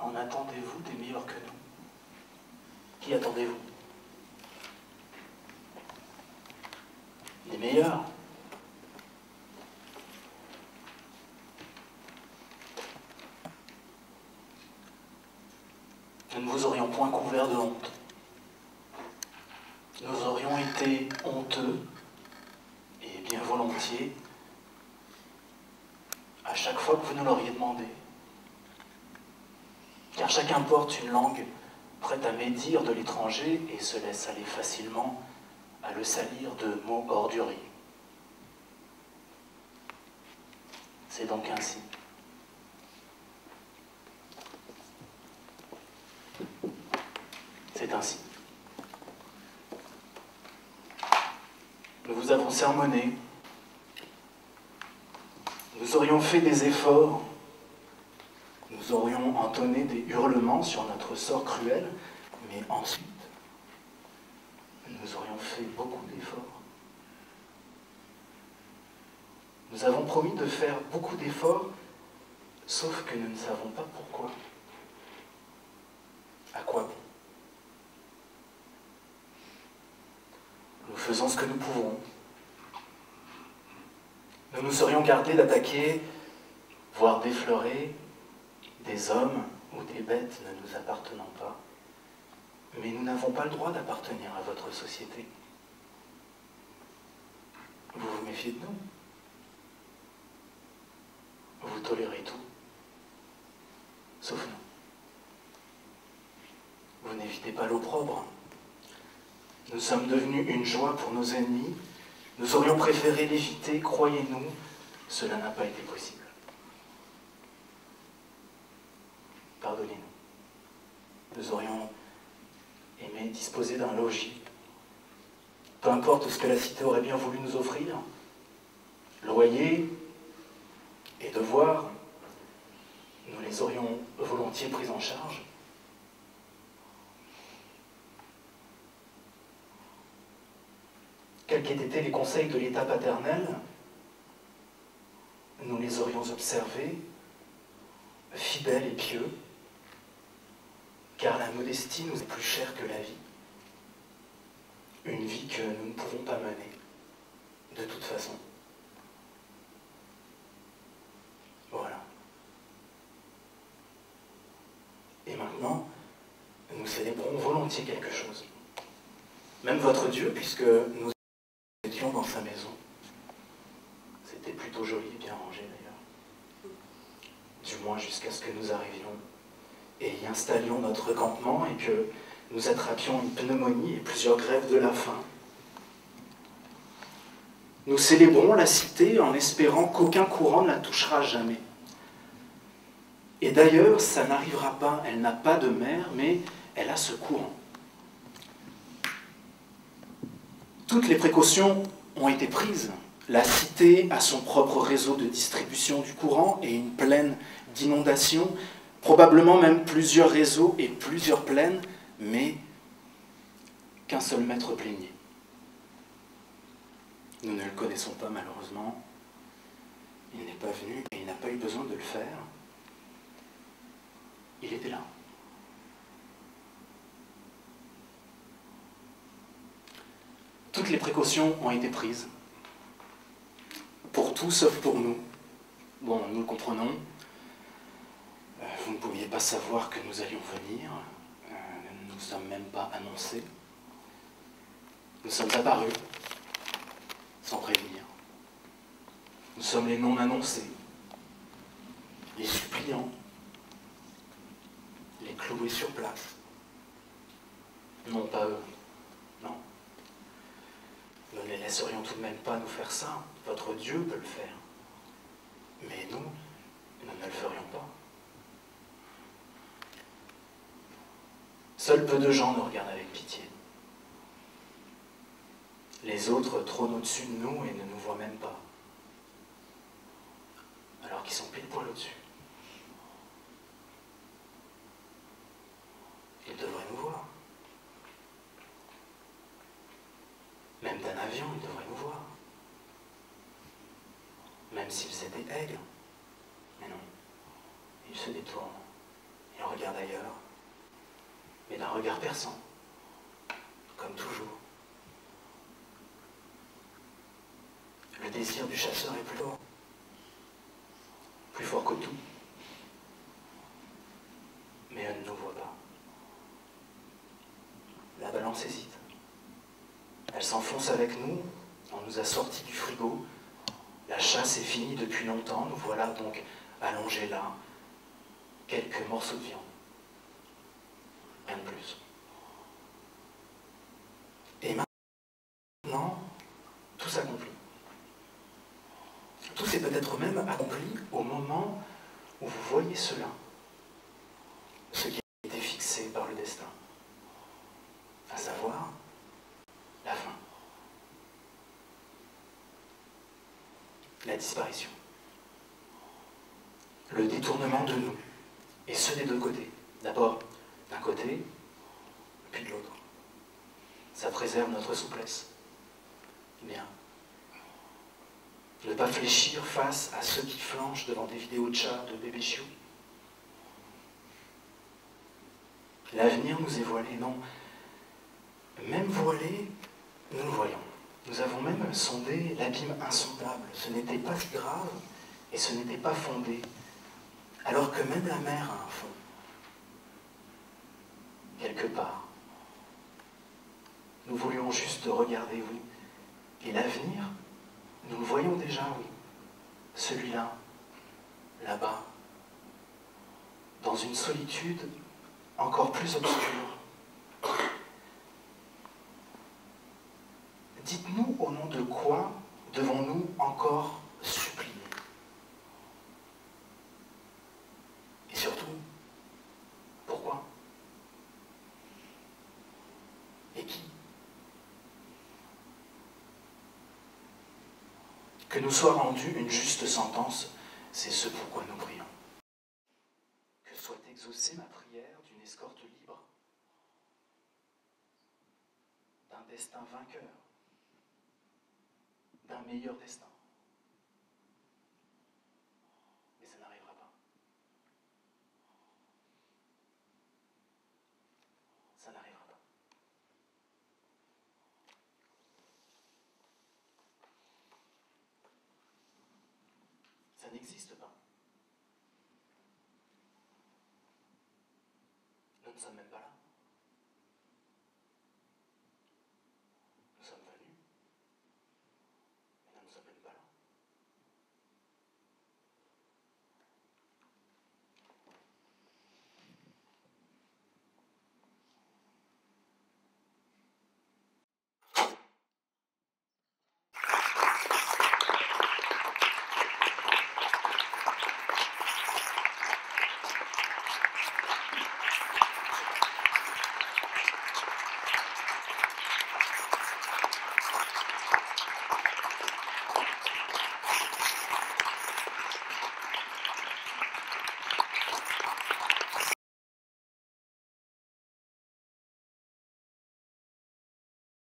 En attendez-vous des meilleurs que nous? Qui attendez-vous? Les meilleurs? Nous ne vous aurions point couvert de honte. Nous aurions été honteux, et bien volontiers, à chaque fois que vous nous l'auriez demandé. Car chacun porte une langue prête à médire de l'étranger et se laisse aller facilement à le salir de mots orduriers. C'est donc ainsi. C'est ainsi. Nous vous avons sermonné, nous aurions fait des efforts, nous aurions entonné des hurlements sur notre sort cruel, mais ensuite, nous aurions fait beaucoup d'efforts. Nous avons promis de faire beaucoup d'efforts, sauf que nous ne savons pas pourquoi. À quoi bon? Nous faisons ce que nous pouvons. Nous nous serions gardés d'attaquer, voire d'effleurer, des hommes ou des bêtes ne nous appartenant pas. Mais nous n'avons pas le droit d'appartenir à votre société. Vous vous méfiez de nous. Vous tolérez tout, sauf nous. Vous n'évitez pas l'opprobre. Nous sommes devenus une joie pour nos ennemis. Nous aurions préféré l'éviter, croyez-nous, cela n'a pas été possible. Pardonnez-nous. Nous aurions aimé disposer d'un logis. Peu importe ce que la cité aurait bien voulu nous offrir, loyer et devoirs, nous les aurions volontiers pris en charge. Quels qu'aient été les conseils de l'État paternel, nous les aurions observés, fidèles et pieux, car la modestie nous est plus chère que la vie. Une vie que nous ne pouvons pas mener, de toute façon. Voilà. Et maintenant, nous célébrons volontiers quelque chose. Même votre Dieu, puisque nous étions dans sa maison. C'était plutôt joli, bien rangé d'ailleurs. Du moins jusqu'à ce que nous arrivions et y installions notre campement et que nous attrapions une pneumonie et plusieurs grèves de la faim. Nous célébrons la cité en espérant qu'aucun courant ne la touchera jamais. Et d'ailleurs, ça n'arrivera pas. Elle n'a pas de mer, mais elle a ce courant. Toutes les précautions ont été prises. La cité a son propre réseau de distribution du courant et une plaine d'inondation, probablement même plusieurs réseaux et plusieurs plaines, mais qu'un seul maître plaignier. Nous ne le connaissons pas malheureusement. Il n'est pas venu et il n'a pas eu besoin de le faire. Il était là. Toutes les précautions ont été prises. Pour tout sauf pour nous. Bon, nous le comprenons. Vous ne pouviez pas savoir que nous allions venir. Nous ne nous sommes même pas annoncés. Nous sommes apparus, sans prévenir. Nous sommes les non-annoncés, les suppliants, les cloués sur place. Non, pas eux, non. Nous ne les laisserions tout de même pas nous faire ça. Votre Dieu peut le faire. Mais nous ne le ferions pas. Seuls peu de gens nous regardent avec pitié. Les autres trônent au-dessus de nous et ne nous voient même pas. Alors qu'ils sont pile poil au-dessus. Ils devraient nous voir. Même d'un avion, ils devraient nous voir. Même s'ils étaient aigles. Mais non, ils se détournent. Ils regardent d'ailleurs, mais d'un regard perçant, comme toujours. Le désir du chasseur est plus fort que tout, mais elle ne nous voit pas. La balance hésite. Elle s'enfonce avec nous, on nous a sortis du frigo. La chasse est finie depuis longtemps, nous voilà donc allongés là, quelques morceaux de viande. Rien de plus. Et maintenant, tout s'accomplit. Tout s'est peut-être même accompli au moment où vous voyez cela, ce qui a été fixé par le destin, à savoir la fin, la disparition, le détournement de nous, et ce des deux côtés. D'abord d'un côté, puis de l'autre. Ça préserve notre souplesse. Bien. Ne pas fléchir face à ceux qui flanchent devant des vidéos de chats, de bébés chiots. L'avenir nous est voilé, non. Même voilé, nous le voyons. Nous avons même sondé l'abîme insondable. Ce n'était pas si grave et ce n'était pas fondé, alors que même la mer a un fond. Quelque part. Nous voulions juste regarder, oui. Et l'avenir, nous le voyons déjà, oui. Celui-là, là-bas, dans une solitude encore plus obscure. Dites-nous au nom de quoi devons-nous encore supplier? Et surtout, pourquoi? Et qui? Que nous soit rendue une juste sentence, c'est ce pourquoi nous prions. Que soit exaucée ma prière d'une escorte libre, d'un destin vainqueur, d'un meilleur destin. Mais ça n'arrivera pas. Ça n'arrivera pas. Ça n'existe pas. Nous ne sommes même pas là.